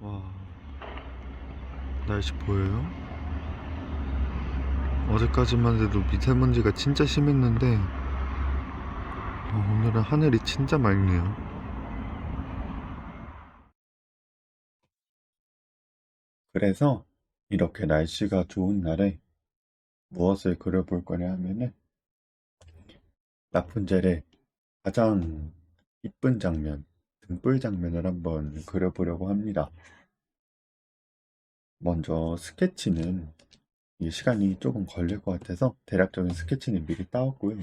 와, 날씨 보여요? 어제까지만 해도 미세먼지가 진짜 심했는데 오늘은 하늘이 진짜 맑네요. 그래서 이렇게 날씨가 좋은 날에 무엇을 그려볼 거냐 하면은 라푼젤의 가장 이쁜 장면, 등불 장면을 한번 그려보려고 합니다. 먼저 스케치는 이 시간이 조금 걸릴 것 같아서 대략적인 스케치는 미리 따왔고요.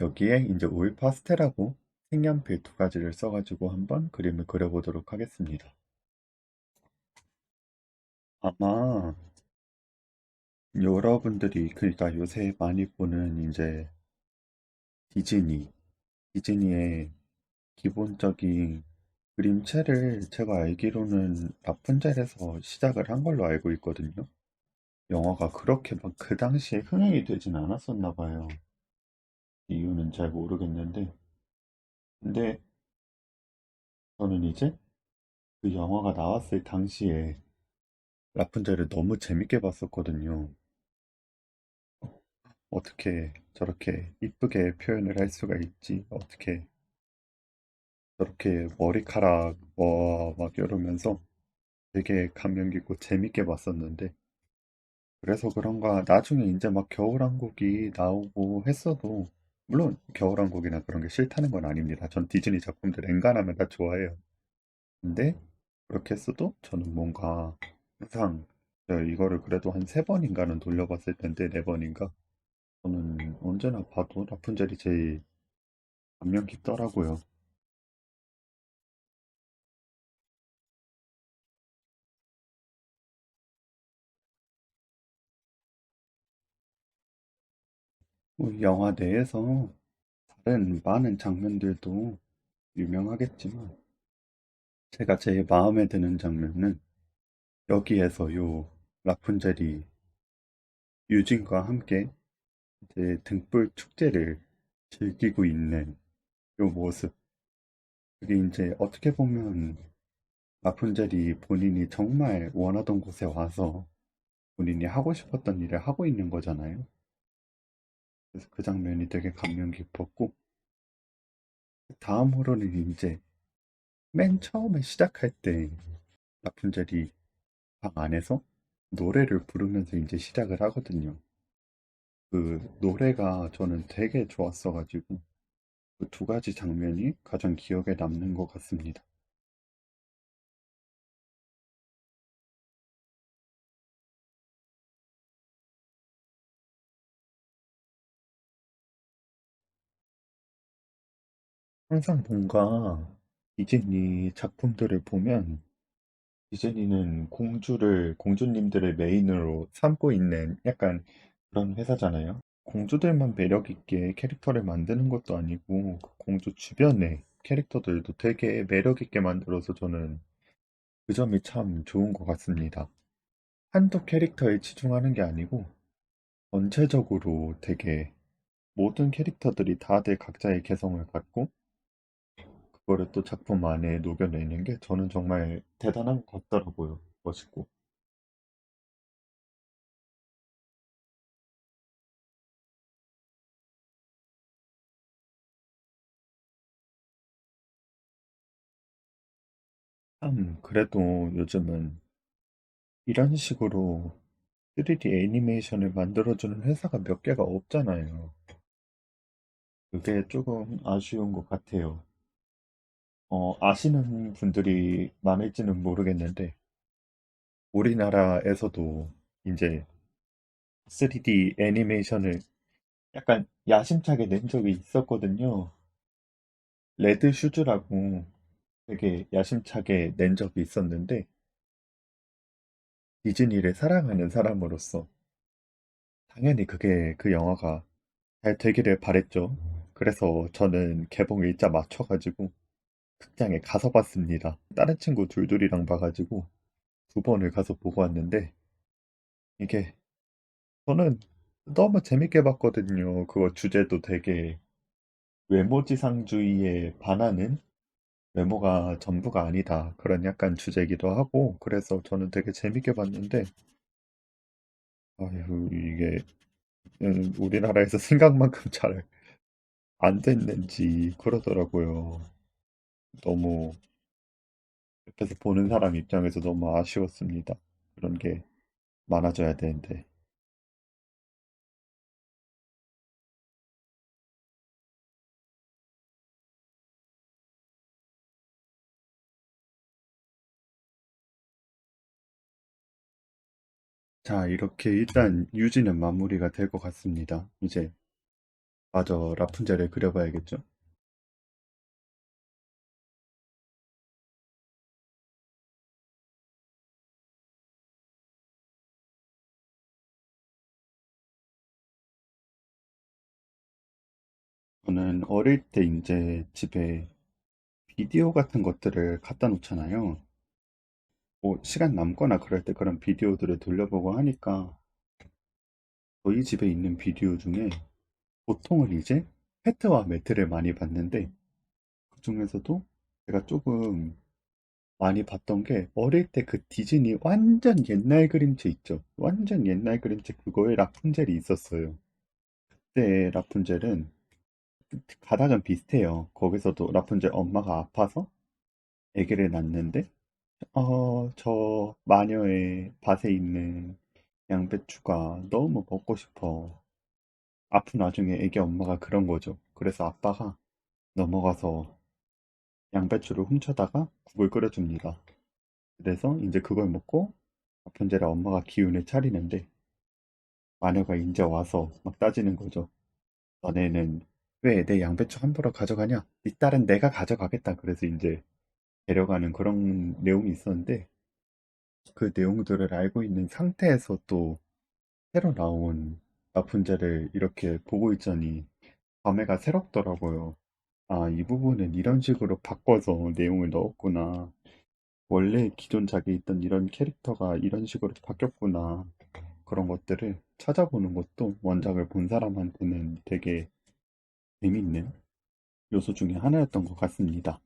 여기에 이제 오일 파스텔하고 색연필 두 가지를 써가지고 한번 그림을 그려보도록 하겠습니다. 아마 여러분들이 그러니까 요새 많이 보는 이제 디즈니, 디즈니의 기본적인 그림체를 제가 알기로는 라푼젤에서 시작을 한 걸로 알고 있거든요. 영화가 그렇게 막 그 당시에 흥행이 되진 않았었나 봐요. 이유는 잘 모르겠는데. 근데 저는 이제 그 영화가 나왔을 당시에 라푼젤을 너무 재밌게 봤었거든요. 어떻게 저렇게 이쁘게 표현을 할 수가 있지? 어떻게 저렇게 머리카락 막 이러면서 되게 감명 깊고 재밌게 봤었는데 그래서 그런가 나중에 이제 막 겨울왕국이 나오고 했어도 물론 겨울왕국이나 그런 게 싫다는 건 아닙니다. 전 디즈니 작품들 엔간하면 다 좋아해요. 근데 그렇게 했어도 저는 뭔가 항상 이거를 그래도 한 세 번인가는 돌려봤을 텐데 네 번인가 저는 언제나 봐도 라푼젤이 제일 감명 깊더라고요. 영화 내에서 다른 많은 장면들도 유명하겠지만 제가 제일 마음에 드는 장면은 여기에서 요 라푼젤이 유진과 함께 이제 등불 축제를 즐기고 있는 요 모습. 그게 이제 어떻게 보면 라푼젤이 본인이 정말 원하던 곳에 와서 본인이 하고 싶었던 일을 하고 있는 거잖아요. 그래서 그 장면이 되게 감명 깊었고 다음으로는 이제 맨 처음에 시작할 때 라푼젤이 방 안에서 노래를 부르면서 이제 시작을 하거든요. 그 노래가 저는 되게 좋았어가지고 그 두 가지 장면이 가장 기억에 남는 것 같습니다. 항상 뭔가 디즈니 작품들을 보면 디즈니는 공주님들을 메인으로 삼고 있는 약간 그런 회사잖아요. 공주들만 매력 있게 캐릭터를 만드는 것도 아니고 그 공주 주변의 캐릭터들도 되게 매력 있게 만들어서 저는 그 점이 참 좋은 것 같습니다. 한두 캐릭터에 치중하는 게 아니고 전체적으로 되게 모든 캐릭터들이 다들 각자의 개성을 갖고 그거를 또 작품 안에 녹여내는 게 저는 정말 대단한 것 같더라고요. 멋있고. 참, 그래도 요즘은 이런 식으로 3D 애니메이션을 만들어주는 회사가 몇 개가 없잖아요. 그게 조금 아쉬운 것 같아요. 아시는 분들이 많을지는 모르겠는데, 우리나라에서도 이제 3D 애니메이션을 약간 야심차게 낸 적이 있었거든요. 레드 슈즈라고 되게 야심차게 낸 적이 있었는데, 디즈니를 사랑하는 사람으로서 당연히 그게 그 영화가 잘 되기를 바랬죠. 그래서 저는 개봉 일자 맞춰가지고 극장에 가서 봤습니다. 다른 친구 둘둘이랑 봐가지고 두 번을 가서 보고 왔는데 이게 저는 너무 재밌게 봤거든요. 그거 주제도 되게 외모지상주의에 반하는 외모가 전부가 아니다. 그런 약간 주제이기도 하고, 그래서 저는 되게 재밌게 봤는데, 아유, 이게 우리나라에서 생각만큼 잘 안 됐는지 그러더라고요. 너무 옆에서 보는 사람 입장에서 너무 아쉬웠습니다. 그런 게 많아져야 되는데. 자, 이렇게 일단 유지는 마무리가 될 것 같습니다. 이제 마저 라푼젤을 그려봐야겠죠? 저는 어릴 때 이제 집에 비디오 같은 것들을 갖다 놓잖아요. 뭐 시간 남거나 그럴 때 그런 비디오들을 돌려보고 하니까 저희 집에 있는 비디오 중에 보통은 이제 패트와 매트를 많이 봤는데 그중에서도 제가 조금 많이 봤던 게 어릴 때 그 디즈니 완전 옛날 그림체 있죠. 완전 옛날 그림체 그거에 라푼젤이 있었어요. 그때 라푼젤은 가닥은 비슷해요. 거기서도 라푼젤 엄마가 아파서 아기를 낳는데 저 마녀의 밭에 있는 양배추가 너무 먹고 싶어. 아픈 와중에 애기 엄마가 그런 거죠. 그래서 아빠가 넘어가서 양배추를 훔쳐다가 국을 끓여줍니다. 그래서 이제 그걸 먹고 라푼젤의 엄마가 기운을 차리는데 마녀가 이제 와서 막 따지는 거죠. 너네는 왜 내 양배추 함부로 가져가냐? 네 딸은 내가 가져가겠다. 그래서 이제 데려가는 그런 내용이 있었는데 그 내용들을 알고 있는 상태에서 또 새로 나온 라푼젤을 이렇게 보고 있자니 감회가 새롭더라고요. 아, 이 부분은 이런 식으로 바꿔서 내용을 넣었구나. 원래 기존 작에 있던 이런 캐릭터가 이런 식으로 바뀌었구나. 그런 것들을 찾아보는 것도 원작을 본 사람한테는 되게 재밌는 요소 중에 하나였던 것 같습니다.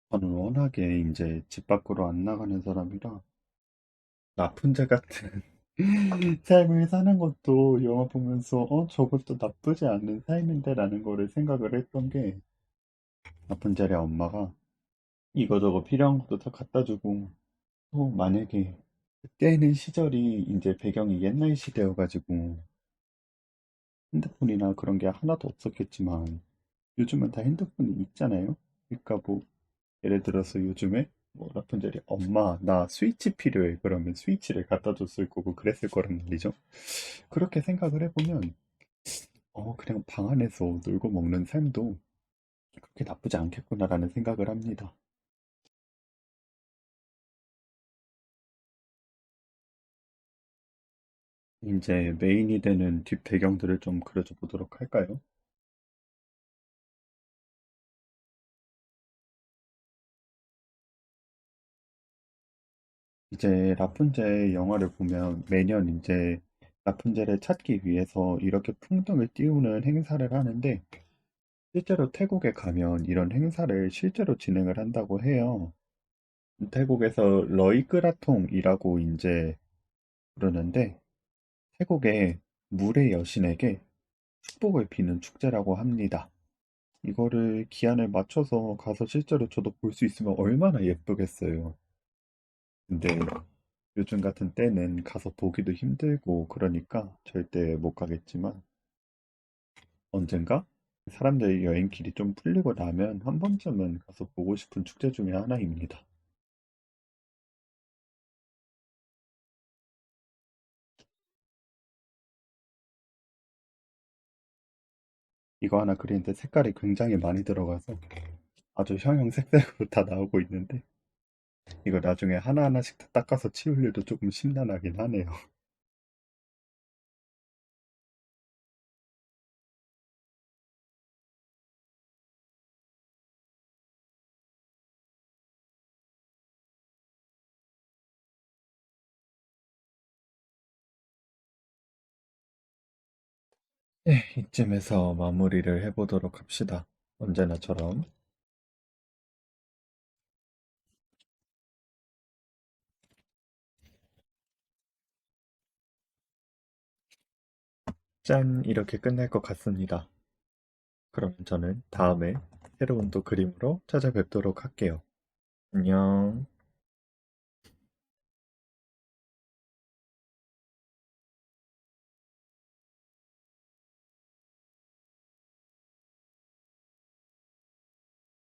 저는 워낙에 이제 집 밖으로 안 나가는 사람이라 라푼젤 같은 삶을 사는 것도 영화 보면서 저것도 나쁘지 않은 삶인데 라는 거를 생각을 했던 게 라푼젤의 엄마가 이거저거 필요한 것도 다 갖다 주고 또 만약에 그때는 시절이 이제 배경이 옛날 시대여가지고 핸드폰이나 그런 게 하나도 없었겠지만 요즘은 다 핸드폰이 있잖아요. 그러니까 뭐 예를 들어서 요즘에 뭐 라푼젤이 엄마 나 스위치 필요해 그러면 스위치를 갖다 줬을 거고 그랬을 거란 말이죠. 그렇게 생각을 해보면 그냥 방 안에서 놀고 먹는 삶도 그렇게 나쁘지 않겠구나라는 생각을 합니다. 이제 메인이 되는 뒷 배경들을 좀 그려줘 보도록 할까요? 이제 라푼젤 영화를 보면 매년 이제 라푼젤을 찾기 위해서 이렇게 풍등을 띄우는 행사를 하는데 실제로 태국에 가면 이런 행사를 실제로 진행을 한다고 해요. 태국에서 러이끄라통이라고 이제 부르는데 태국의 물의 여신에게 축복을 비는 축제라고 합니다. 이거를 기한을 맞춰서 가서 실제로 저도 볼 수 있으면 얼마나 예쁘겠어요. 근데 요즘 같은 때는 가서 보기도 힘들고 그러니까 절대 못 가겠지만 언젠가 사람들 여행길이 좀 풀리고 나면 한 번쯤은 가서 보고 싶은 축제 중에 하나입니다. 이거 하나 그리는데 색깔이 굉장히 많이 들어가서 아주 형형색색으로 다 나오고 있는데 이거 나중에 하나하나씩 다 닦아서 치울 일도 조금 심란하긴 하네요. 네, 이쯤에서 마무리를 해보도록 합시다. 언제나처럼. 짠! 이렇게 끝날 것 같습니다. 그럼 저는 다음에 새로운 또 그림으로 찾아뵙도록 할게요. 안녕.